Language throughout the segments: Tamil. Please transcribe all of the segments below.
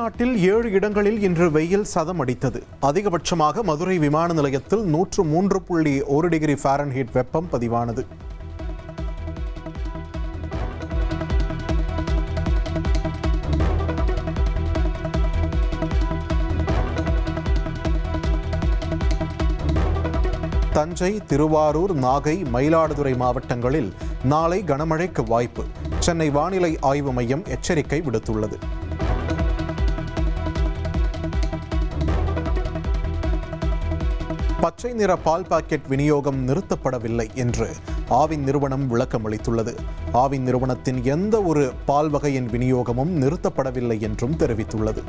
தமிழ்நாட்டில் 7 இடங்களில் இன்று வெயில் சதம் அடித்தது. அதிகபட்சமாக மதுரை விமான நிலையத்தில் 103.1 டிகிரி ஃபாரன்ஹீட் வெப்பம் பதிவானது. தஞ்சை, திருவாரூர், நாகை, மயிலாடுதுறை மாவட்டங்களில் நாளை கனமழைக்கு வாய்ப்பு. சென்னை வானிலை ஆய்வு மையம் எச்சரிக்கை விடுத்துள்ளது. பச்சை நிற பால் பாக்கெட் விநியோகம் நிறுத்தப்படவில்லை என்று ஆவின் நிறுவனம் விளக்கம் அளித்துள்ளது. ஆவின் நிறுவனத்தின் எந்த ஒரு பால் வகையின் விநியோகமும் நிறுத்தப்படவில்லை என்றும் தெரிவித்துள்ளது.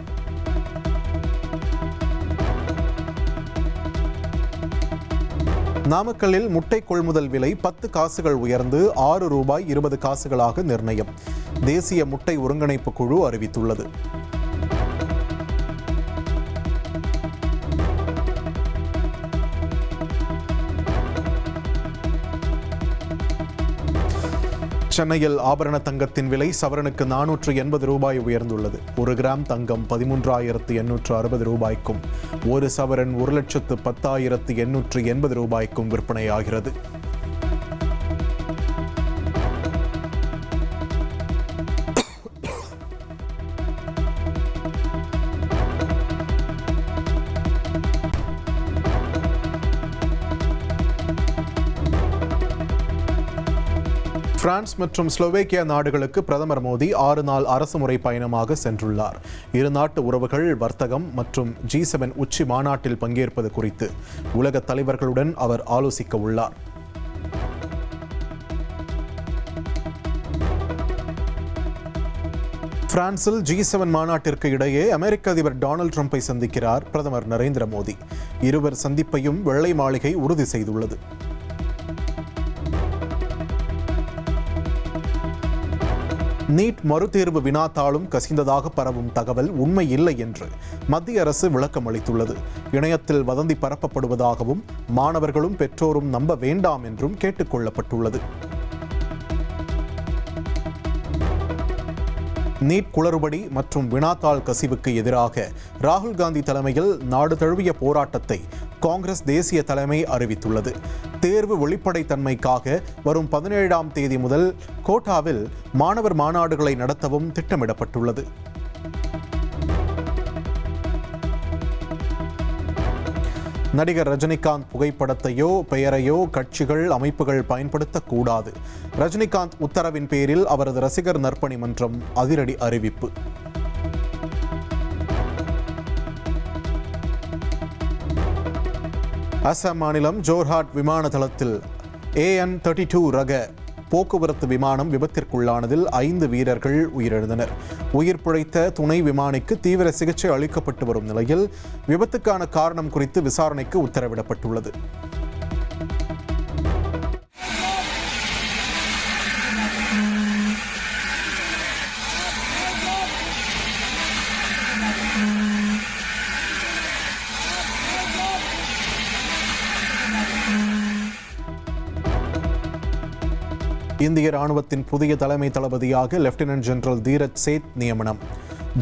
நாமக்கல்லில் முட்டை கொள்முதல் விலை 10 காசுகள் உயர்ந்து ₹6.20 நிர்ணயம். தேசிய முட்டை ஒருங்கிணைப்பு குழு அறிவித்துள்ளது. சென்னையில் ஆபரண தங்கத்தின் விலை சவரனுக்கு ₹480 உயர்ந்துள்ளது. 1 கிராம் தங்கம் ₹13,860க்கும், 1 சவரன் ₹1,10,880க்கும் விற்பனையாகிறது. பிரான்ஸ் மற்றும் ஸ்லோவேக்கியா நாடுகளுக்கு பிரதமர் மோடி 6 நாள் அரசுமுறை பயணமாக சென்றுள்ளார். இரு நாட்டு உறவுகள், வர்த்தகம் மற்றும் G7 உச்சி மாநாட்டில் பங்கேற்பது குறித்து உலக தலைவர்களுடன் அவர் ஆலோசிக்க உள்ளார். பிரான்சில் G7 மாநாட்டிற்கு இடையே அமெரிக்க அதிபர் டொனால்ட் ட்ரம்பை சந்திக்கிறார் பிரதமர் நரேந்திர மோடி. இருவர் சந்திப்பையும் வெள்ளை மாளிகை உறுதி செய்துள்ளது. நீட் மறுதேர்வு வினாத்தாளும் கசிந்ததாக பரவும் தகவல் உண்மை இல்லை என்று மத்திய அரசு விளக்கம் அளித்துள்ளது. இணையத்தில் வதந்தி பரப்பப்படுவதாகவும் மாணவர்களும் பெற்றோரும் நம்ப வேண்டாம் என்றும் கேட்டுக் கொள்ளப்பட்டுள்ளது. நீட் குளறுபடி மற்றும் வினாத்தாள் கசிவுக்கு எதிராக ராகுல் காந்தி தலைமையில் நாடு தழுவிய போராட்டத்தை காங்கிரஸ் தேசிய தலைமை அறிவித்துள்ளது. தேர்வு வெளிப்படைத்தன்மைக்காக வரும் 17ஆம் தேதி முதல் கோட்டாவில் மாணவர் மாநாடுகளை நடத்தவும் திட்டமிடப்பட்டுள்ளது. நடிகர் ரஜினிகாந்த் புகைப்படத்தையோ பெயரையோ கட்சிகள், அமைப்புகள் பயன்படுத்தக்கூடாது. ரஜினிகாந்த் உத்தரவின் பேரில் அவரது ரசிகர் நற்பணி மன்றம் அதிரடி அறிவிப்பு. அசாம் மாநிலம் ஜோர்ஹாட் விமான தளத்தில் AN-32 ரக போக்குவரத்து விமானம் விபத்திற்குள்ளானதில் 5 வீரர்கள் உயிரிழந்தனர். உயிர் பிழைத்த துணை விமானிக்கு தீவிர சிகிச்சை அளிக்கப்பட்டு வரும் நிலையில் விபத்துக்கான காரணம் குறித்து விசாரணைக்கு உத்தரவிடப்பட்டுள்ளது. இந்திய ராணுவத்தின் புதிய தலைமை தளபதியாக லெப்டினன்ட் ஜெனரல் தீரஜ் சேத் நியமனம்.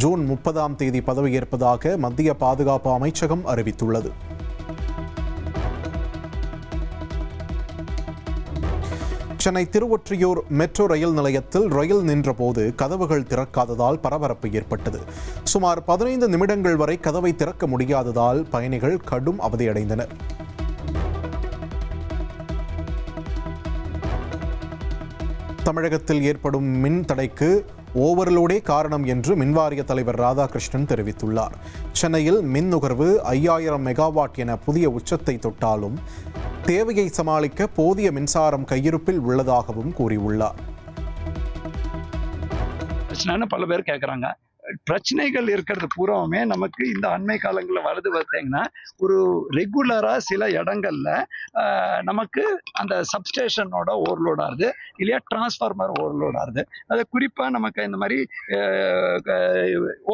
ஜூன் 30ஆம் தேதி பதவியேற்பதாக மத்திய பாதுகாப்பு அமைச்சகம் அறிவித்துள்ளது. சென்னை திருவொற்றியூர் மெட்ரோ ரயில் நிலையத்தில் ரயில் நின்றபோது கதவுகள் திறக்காததால் பரபரப்பு ஏற்பட்டது. சுமார் 15 நிமிடங்கள் வரை கதவை திறக்க முடியாததால் பயணிகள் கடும் அவதியடைந்தனர். தமிழகத்தில் ஏற்படும் மின் தடைக்கு ஓவர்லோடே காரணம் என்று மின்வாரிய தலைவர் ராதாகிருஷ்ணன் தெரிவித்துள்ளார். சென்னையில் மின் நுகர்வு 5000 மெகாவாட் என புதிய உச்சத்தை தொட்டாலும் தேவையை சமாளிக்க போதிய மின்சாரம் கையிருப்பில் உள்ளதாகவும் கூறியுள்ளார். பல பேர் கேட்குறாங்க. பிரச்சனைகள் இருக்கிறது பூராவுமே நமக்கு இந்த அண்மை காலங்களில் வருது பார்த்தீங்கன்னா, ஒரு ரெகுலராக சில இடங்கள்ல நமக்கு அந்த சப்ஸ்டேஷனோட ஓவர்லோட் ஆகுது, இல்லையா டிரான்ஸ்ஃபார்மர் ஓவர்லோட் ஆகுது. அது குறிப்பாக நமக்கு இந்த மாதிரி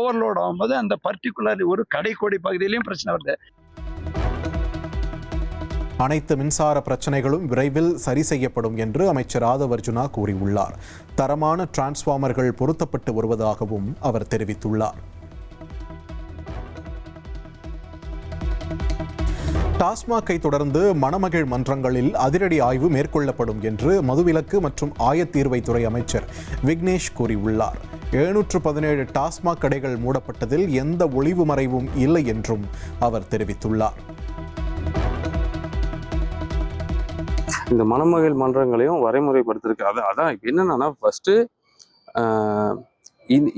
ஓவர்லோட் ஆகும்போது அந்த பர்டிகுலர் ஒரு கடைக்கோடி பகுதியிலையும் பிரச்சனை வருது. அனைத்து மின்சார பிரச்சனைகளும் விரைவில் சரி செய்யப்படும் என்று அமைச்சர் ஆதவ் அர்ஜுனா கூறியுள்ளார். தரமான டிரான்ஸ்ஃபார்மர்கள் பொருத்தப்பட்டு வருவதாகவும் அவர் தெரிவித்துள்ளார். டாஸ்மாகை தொடர்ந்து மணமகிழ் மன்றங்களில் அதிரடி ஆய்வு மேற்கொள்ளப்படும் என்று மதுவிலக்கு மற்றும் ஆயத்தீர்வைத்துறை அமைச்சர் விக்னேஷ் கூறியுள்ளார். 717 டாஸ்மாக் கடைகள் மூடப்பட்டதில் எந்த ஒளிவு மறைவும் இல்லை என்றும் அவர் தெரிவித்துள்ளார். இந்த மணமகிழ் மன்றங்களையும் வரைமுறைப்படுத்திருக்கு. அதான் என்னன்னா ஃபர்ஸ்ட்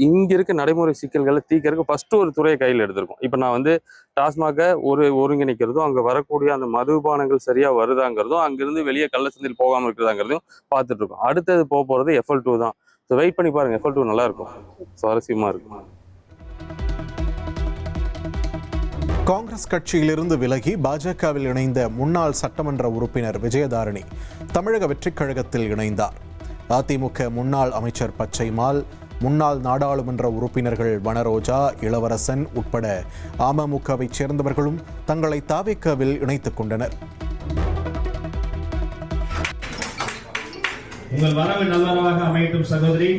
இங்க இருக்க நடைமுறை சிக்கல்களை தீர்க்கறதுக்கு ஃபர்ஸ்ட் ஒரு துறையை கையில் எடுத்திருக்கோம். இப்போ நான் டாஸ்மாக ஒருங்கிணைக்கிறதும் அங்கே வரக்கூடிய அந்த மதுபானங்கள் சரியா வருதாங்கிறதும் அங்கிருந்து வெளியே கள்ளச்சந்தையில் போகாமல் இருக்கிறதாங்கிறதையும் பார்த்துட்டு இருக்கோம். அடுத்தது போகிறது FL2 தான். ஸோ வெயிட் பண்ணி பாருங்க, FL2 நல்லா இருக்கும், சுவாரஸ்யமா இருக்கும். காங்கிரஸ் கட்சியிலிருந்து விலகி பாஜகவில் இணைந்த முன்னாள் சட்டமன்ற உறுப்பினர் விஜயதாரணி தமிழக வெற்றிக் கழகத்தில் இணைந்தார். அதிமுக முன்னாள் அமைச்சர் பச்சைமால், முன்னாள் நாடாளுமன்ற உறுப்பினர்கள் வனரோஜா, இளவரசன் உட்பட அமமுகவை சேர்ந்தவர்களும் தங்களை தாவேக்காவில் இணைத்துக் கொண்டனர். உங்கள் வரவு நல்லதாக அமையட்டும் சகோதரி.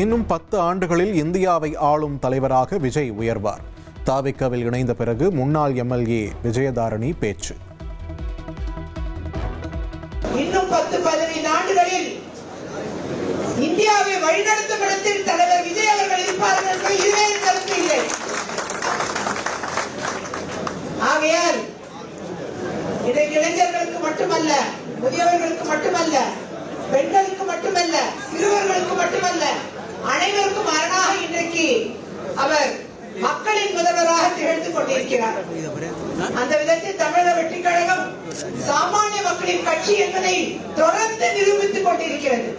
இன்னும் 10 ஆண்டுகளில் இந்தியாவை ஆளும் தலைவராக விஜய் உயர்வார். தாவேக்காவில் இணைந்த பிறகு முன்னாள் MLA விஜயதாரணி பேச்சு. இன்னும் 10-15 ஆண்டுகளில் இந்தியாவை வழிநடத்தும் இடத்தில் தலைவர் விஜய் அவர்கள் இருப்பார்கள் என்பது இதுவே கருத்து இல்லை. ஆகையால் இன்றைக்கு இளைஞர்களுக்கு மட்டுமல்ல, முதியவர்களுக்கு மட்டுமல்ல, பெண்களுக்கு மட்டுமல்ல, சிறுவர்களுக்கு மட்டுமல்ல, அனைவருக்கும் அரணாக இன்றைக்கு அவர் மக்களின் முதல்வராக திகழ்ந்து கொண்டிருக்கிறார். அந்த விதத்தில் தமிழக வெற்றிக் கழகம் சாமானிய மக்களின் கட்சி என்பதை தொடர்ந்து நிரூபித்துக் கொண்டிருக்கிறது.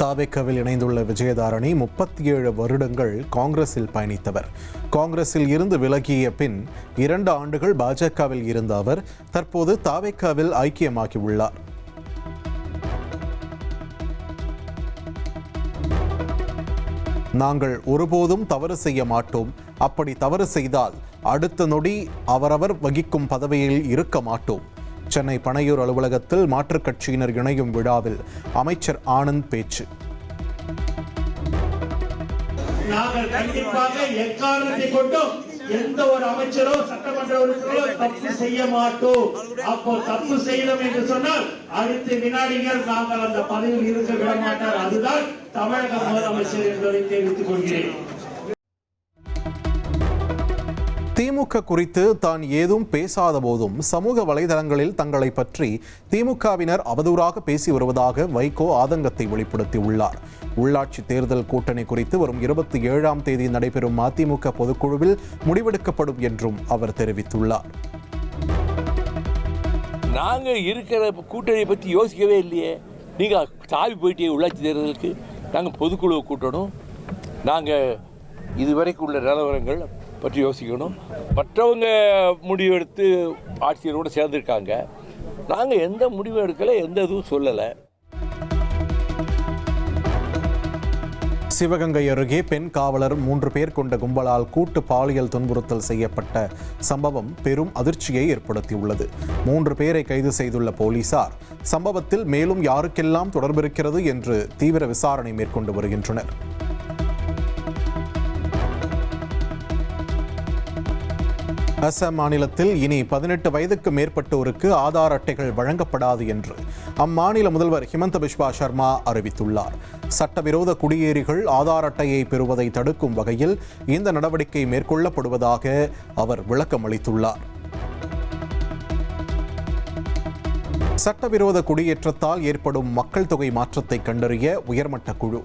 தாவேக்காவில் இணைந்துள்ள விஜயதாரணி 37 வருடங்கள் காங்கிரஸில் பயணித்தவர். காங்கிரஸில் இருந்து விலகிய பின் 2 ஆண்டுகள் பாஜகவில் இருந்த அவர் தற்போது தாவேக்காவில் ஐக்கியமாகியுள்ளார். நாங்கள் ஒருபோதும் தவறு செய்ய மாட்டோம். அப்படி தவறு செய்தால் அடுத்த நொடி அவரவர் வகிக்கும் பதவியில் இருக்க மாட்டோம். சென்னை பனையூர் அலுவலகத்தில் மாற்றுக் கட்சியினர் இணையும் விழாவில் அமைச்சர் ஆனந்த் பேச்சு. நாங்கள் கண்டிப்பாக எக்காரணத்தை கொண்டும் எந்த ஒரு அமைச்சரோ சட்டமன்ற உறுப்பினரோ தப்பு செய்ய மாட்டோம். அப்போ தப்பு செய்யணும் என்று சொன்னால் அடுத்த வினாடிகள் நாங்கள் அந்த பதவியில் இருக்க விட மாட்டார். அதுதான் தமிழக முதலமைச்சர் என்பதை தெரிவித்துக் கொள்கிறேன். திமுக குறித்து தான் ஏதும் பேசாத போதும் சமூக வலைதளங்களில் தங்களை பற்றி திமுகவினர் அவதூறாக பேசி வருவதாக வைகோ ஆதங்கத்தை வெளிப்படுத்தியுள்ளார். உள்ளாட்சி தேர்தல் கூட்டணி குறித்து வரும் 27ஆம் தேதி நடைபெறும் அதிமுக பொதுக்குழுவில் முடிவெடுக்கப்படும் என்றும் அவர் தெரிவித்துள்ளார். நாங்க இருக்கிற கூட்டணியை பற்றி யோசிக்கவே இல்லையே. நீங்க சாவி போயிட்டே உள்ளாட்சி தேர்தலுக்கு நாங்கள் பொதுக்குழுவை கூட்டணும். நாங்கள் இதுவரைக்கும் உள்ள நிலவரங்கள் பற்றி யோசிக்கணும். மற்றவங்க முடிவெடுத்து ஆட்சியரோடு சேர்ந்துருக்காங்க. நாங்கள் எந்த முடிவும் எடுக்கலை, எந்த இதுவும் சொல்லலை. சிவகங்கை அருகே பெண் காவலர் 3 பேர் கொண்ட கும்பலால் கூட்டு பாலியல் துன்புறுத்தல் செய்யப்பட்ட சம்பவம் பெரும் அதிர்ச்சியை ஏற்படுத்தியுள்ளது. 3 பேரை கைது செய்துள்ள போலீசார் சம்பவத்தில் மேலும் யாருக்கெல்லாம் தொடர்பிருக்கிறது என்று தீவிர விசாரணை மேற்கொண்டு வருகின்றனர். அசாம் மாநிலத்தில் இனி 18 வயதுக்கு மேற்பட்டோருக்கு ஆதார் அட்டைகள் வழங்கப்படாது என்று அம்மாநில முதல்வர் ஹிமந்த பிஸ்வா சர்மா அறிவித்துள்ளார். சட்டவிரோத குடியேறிகள் ஆதார் அட்டையை பெறுவதை தடுக்கும் வகையில் இந்த நடவடிக்கை மேற்கொள்ளப்படுவதாக அவர் விளக்கம் அளித்துள்ளார். சட்டவிரோத குடியேற்றத்தால் ஏற்படும் மக்கள் தொகை மாற்றத்தை கண்டறிய உயர்மட்ட குழு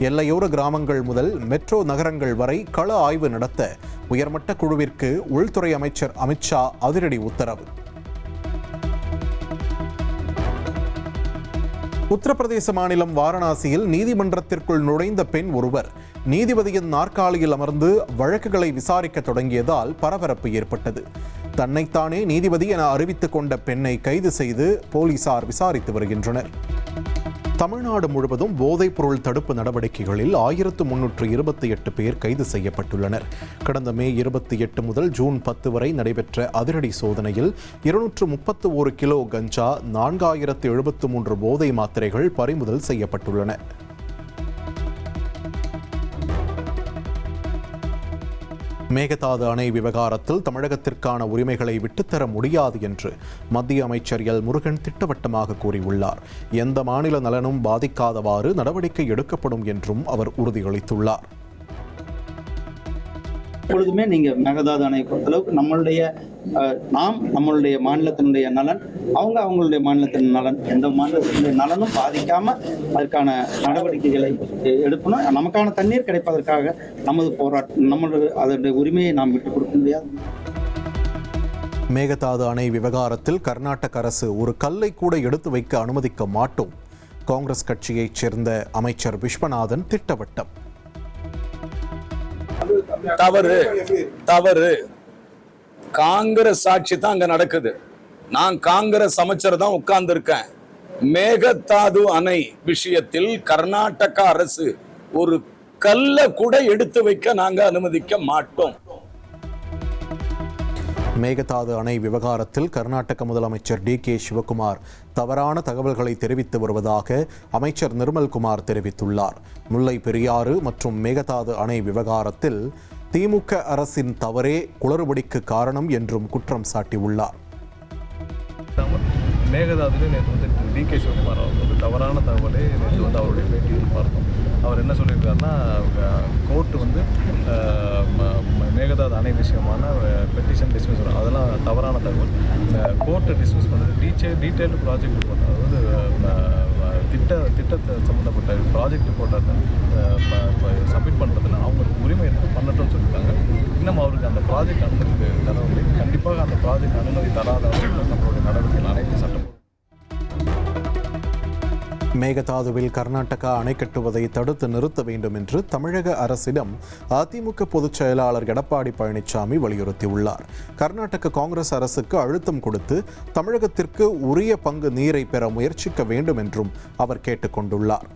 எல்லையோர கிராமங்கள் முதல் மெட்ரோ நகரங்கள் வரை கள ஆய்வு நடத்த உயர்மட்ட குழுவிற்கு உள்துறை அமைச்சர் அமித்ஷா அதிரடி உத்தரவு. உத்தரப்பிரதேச மாநிலம் வாரணாசியில் நீதிமன்றத்திற்குள் நுழைந்த பெண் ஒருவர் நீதிபதியின் நாற்காலியில் அமர்ந்து வழக்குகளை விசாரிக்க தொடங்கியதால் பரபரப்பு ஏற்பட்டது. தன்னைத்தானே நீதிபதி என அறிவித்துக் கொண்ட பெண்ணை கைது செய்து போலீசார் விசாரித்து வருகின்றனர். தமிழ்நாடு முழுவதும் போதைப்பொருள் தடுப்பு நடவடிக்கைகளில் 1328 பேர் கைது செய்யப்பட்டுள்ளனர். கடந்த மே 28 முதல் ஜூன் 10 வரை நடைபெற்ற அதிரடி சோதனையில் 231 கிலோ கஞ்சா, 4073 போதை மாத்திரைகள் பறிமுதல் செய்யப்பட்டுள்ளன. மேகதாது அணை விவகாரத்தில் தமிழகத்திற்கான உரிமைகளை விட்டுத்தர முடியாது என்று மத்திய அமைச்சர் எல் முருகன் திட்டவட்டமாக கூறியுள்ளார். எந்த மாநில நலனும் பாதிக்காதவாறு நடவடிக்கை எடுக்கப்படும் என்றும் அவர் உறுதியளித்துள்ளார். எப்பொழுதுமே நீங்க மேகதாது அணையை பொறுத்தளவுக்கு நம்மளுடைய மாநிலத்தினுடைய நலன், அவங்களுடைய மாநிலத்தின் நலன், எந்த மாநிலத்தினுடைய நலனும் பாதிக்காம அதற்கான நடவடிக்கைகளை எடுக்கணும். நமக்கான தண்ணீர் கிடைப்பதற்காக நமது போராட்டம், அதனுடைய உரிமையை நாம் விட்டுக் கொடுக்க முடியாது. மேகதாது அணை விவகாரத்தில் கர்நாடக அரசு ஒரு கல்லை கூட எடுத்து வைக்க அனுமதிக்க மாட்டோம். காங்கிரஸ் கட்சியைச் சேர்ந்த அமைச்சர் விஸ்வநாதன் திட்டவட்டம். தவறு. காங்கிரஸ் ஆட்சி தான் அங்க நடக்குது. நான் காங்கிரஸ் அமைச்சர் தான் உட்கார்ந்து இருக்கேன். மேகதாது அணை விஷயத்தில் கர்நாடக அரசு ஒரு கல்ல கூட எடுத்து வைக்க நாங்க அனுமதிக்க மாட்டோம். மேகதாது அணை விவகாரத்தில் கர்நாடக முதலமைச்சர் டி.கே. சிவகுமார் தவறான தகவல்களை தெரிவித்து வருவதாக அமைச்சர் நிர்மல்குமார் தெரிவித்துள்ளார். முல்லை பெரியாறு மற்றும் மேகதாது அணை விவகாரத்தில் திமுக அரசின் தவறே குளறுபடிக்கு காரணம் என்றும் குற்றம் சாட்டியுள்ளார். மேகதாதுல நேற்று டி.கே. சிவகுமார் அவர் தவறான தகவலை நேற்று அவருடைய பேட்டியில் பார்த்தோம். அவர் என்ன சொல்லியிருக்காருன்னா, கோர்ட்டு மேகதாது அணை விஷயமான பெட்டிஷன் டிஸ்மிஸ் பண்ணணும், அதெல்லாம் தவறான தகவல். கோர்ட்டை டிஸ்மிஸ் பண்ணுறது டீட்டெயில்டு ப்ராஜெக்ட் ரிப்போர்ட், அதாவது திட்டத்தை சம்மந்தப்பட்ட ப்ராஜெக்ட் ரிப்போர்ட்டை சப்மிட் பண்ணுறதுல அவங்களுக்கு உரிமை இருக்குது, பண்ணட்டும்னு சொல்லியிருக்காங்க. இன்னும் அவருக்கு அந்த ப்ராஜெக்ட் அனுமதி தரவில்லை. கண்டிப்பாக அந்த ப்ராஜெக்ட் அனுமதி தராதவர்கள் நம்மளுடைய நடவடிக்கைகள் அனைத்து சட்டம். மேகதாதுவில் கர்நாடகா அணை கட்டுவதை தடுத்து நிறுத்த வேண்டும் என்று தமிழக அரசிடம் அதிமுக பொதுச் செயலாளர் எடப்பாடி பழனிசாமி வலியுறுத்தியுள்ளார். கர்நாடக காங்கிரஸ் அரசுக்கு அழுத்தம் கொடுத்து தமிழகத்திற்கு உரிய பங்கு நீரை பெற முயற்சிக்க வேண்டும் என்றும் அவர் கேட்டுக்கொண்டுள்ளார்.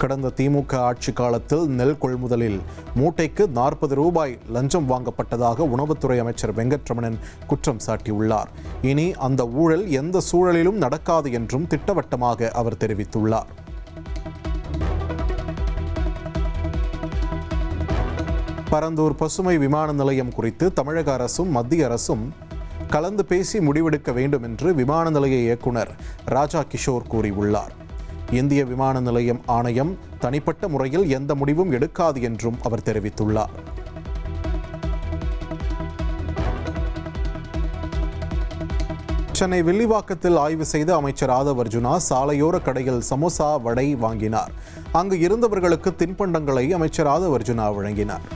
கடந்த திமுக ஆட்சி காலத்தில் நெல் கொள்முதலில் மூட்டைக்கு 40 ரூபாய் லஞ்சம் வாங்கப்பட்டதாக உணவுத்துறை அமைச்சர் வெங்கட்ரமணன் குற்றம் சாட்டியுள்ளார். இனி அந்த ஊழல் எந்த சூழலிலும் நடக்காது என்றும் திட்டவட்டமாக அவர் தெரிவித்துள்ளார். பரந்தூர் பசுமை விமான நிலையம் குறித்து தமிழக அரசும் மத்திய அரசும் கலந்து பேசி முடிவெடுக்க வேண்டும் என்று விமான நிலைய இயக்குனர் ராஜா கிஷோர் கூறியுள்ளார். இந்திய விமான நிலையம் ஆணையம் தனிப்பட்ட முறையில் எந்த முடிவும் எடுக்காது என்றும் அவர் தெரிவித்துள்ளார். சென்னை வில்லிவாக்கத்தில் ஆய்வு செய்த அமைச்சர் ஆதவ் அர்ஜுனா சாலையோர கடையில் சமோசா, வடை வாங்கினார். அங்கு இருந்தவர்களுக்கு தின்பண்டங்களை அமைச்சர் ஆதவ் அர்ஜுனா வழங்கினார்.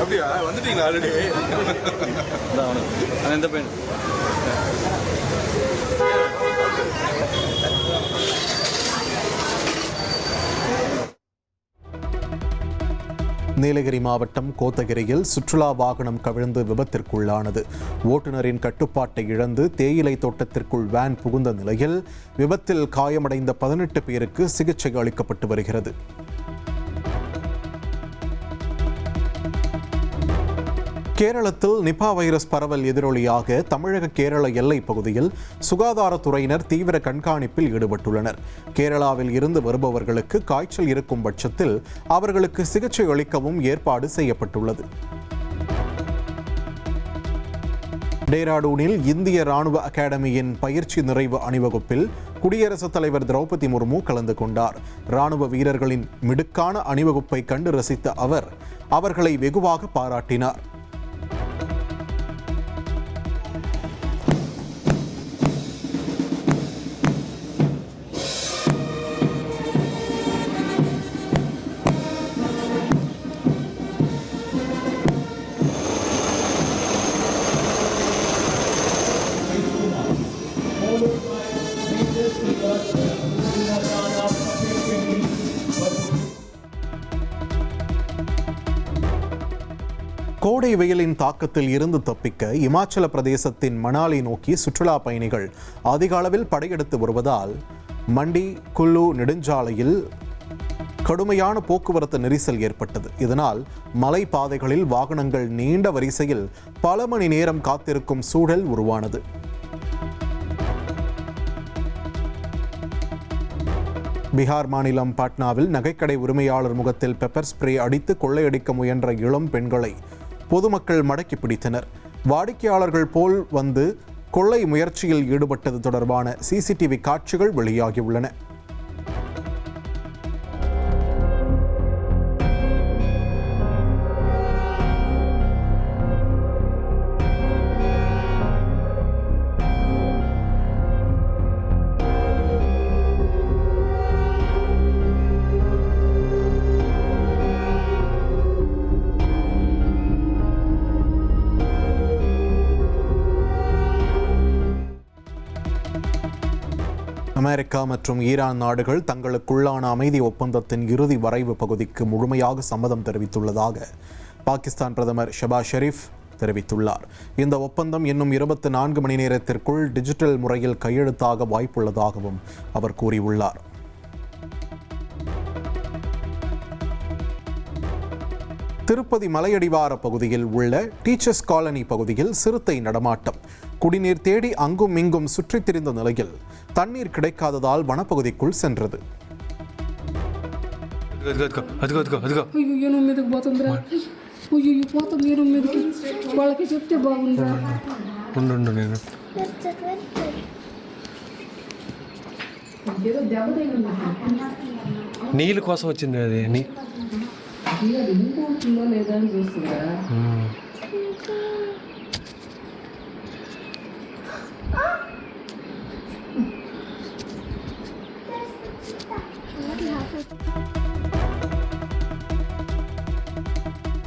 அப்படியா வந்துட்டீங்களா ஆல்ரெடி? எந்த பையன் நீலகிரி மாவட்டம் கோத்தகிரியில் சுற்றுலா வாகனம் கவிழ்ந்து விபத்திற்குள்ளானது. ஓட்டுநரின் கட்டுப்பாட்டை இழந்து தேயிலை தோட்டத்திற்குள் வேன் புகுந்த நிலையில் விபத்தில் காயமடைந்த 18 பேருக்கு சிகிச்சை அளிக்கப்பட்டு வருகிறது. கேரளத்தில் நிபா வைரஸ் பரவல் எதிரொலியாக தமிழக கேரள எல்லைப் பகுதியில் சுகாதாரத்துறையினர் தீவிர கண்காணிப்பில் ஈடுபட்டுள்ளனர். கேரளாவில் இருந்து வருபவர்களுக்கு காய்ச்சல் இருக்கும் பட்சத்தில் அவர்களுக்கு சிகிச்சை அளிக்கவும் ஏற்பாடு செய்யப்பட்டுள்ளது. டேராடூனில் இந்திய ராணுவ அகாடமியின் பயிற்சி நிறைவு அணிவகுப்பில் குடியரசுத் தலைவர் திரௌபதி முர்மு கலந்து கொண்டார். ராணுவ வீரர்களின் மிடுக்கான அணிவகுப்பை கண்டு ரசித்த அவர் அவர்களை வெகுவாக பாராட்டினார். கோடை வெயிலின் தாக்கத்தில் இருந்து தப்பிக்க இமாச்சல பிரதேசத்தின் மணாலி நோக்கி சுற்றுலா பயணிகள் அதிக அளவில் படையெடுத்து வருவதால் மண்டி குல்லு நெடுஞ்சாலையில் கடுமையான போக்குவரத்து நெரிசல் ஏற்பட்டது. இதனால் மலை பாதைகளில் வாகனங்கள் நீண்ட வரிசையில் பல மணி நேரம் காத்திருக்கும் சூழல் உருவானது. பீகார் மாநிலம் பாட்னாவில் நகைக்கடை உரிமையாளர் முகத்தில் பெப்பர் ஸ்ப்ரே அடித்து கொள்ளையடிக்க முயன்ற இளம் பெண்களை பொதுமக்கள் மடக்கி பிடித்தனர். வாடிக்கையாளர்கள் போல் வந்து கொள்ளை முயற்சியில் ஈடுபட்டது தொடர்பான சிசிடிவி காட்சிகள் வெளியாகியுள்ளன. அமெரிக்கா மற்றும் ஈரான் நாடுகள் தங்களுக்குள்ளான அமைதி ஒப்பந்தத்தின் இறுதி வரைவு பகுதிக்கு முழுமையாக சம்மதம் தெரிவித்துள்ளதாக பாகிஸ்தான் பிரதமர் ஷெபாஸ் ஷெரீப் தெரிவித்துள்ளார். இந்த ஒப்பந்தம் இன்னும் 24 மணி நேரத்திற்குள் டிஜிட்டல் முறையில் கையெழுத்தாக வாய்ப்புள்ளதாகவும் அவர் கூறியுள்ளார். திருப்பதி மலையடிவார பகுதியில் உள்ள டீச்சர்ஸ் காலனி பகுதியில் சிறுத்தை நடமாட்டம். குடிநீர் தேடி அங்கும் இங்கும் சுற்றித் திரிந்த நிலையில் தண்ணீர் கிடைக்காததால் வனப்பகுதிக்குள் சென்றது. నీళ్ళ కోసం వచ్చింది అది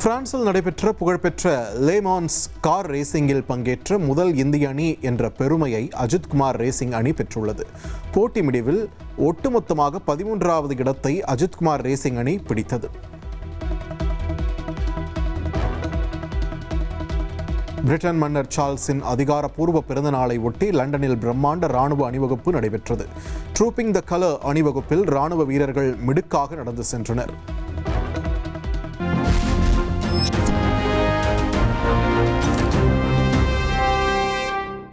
பிரான்சில் நடைபெற்ற புகழ்பெற்ற லேமான்ஸ் கார் ரேசிங்கில் பங்கேற்ற முதல் இந்திய அணி என்ற பெருமையை அஜித்குமார் ரேசிங் அணி பெற்றுள்ளது. போட்டி முடிவில் ஒட்டுமொத்தமாக 13வது இடத்தை அஜித்குமார் ரேசிங் அணி பிடித்தது. பிரிட்டன் மன்னர் சார்ல்ஸின் அதிகாரப்பூர்வ பிறந்த நாளை ஒட்டி லண்டனில் பிரம்மாண்ட ராணுவ அணிவகுப்பு நடைபெற்றது. ட்ரூப்பிங் த கலர் அணிவகுப்பில் ராணுவ வீரர்கள் மிடுக்காக நடந்து சென்றனர்.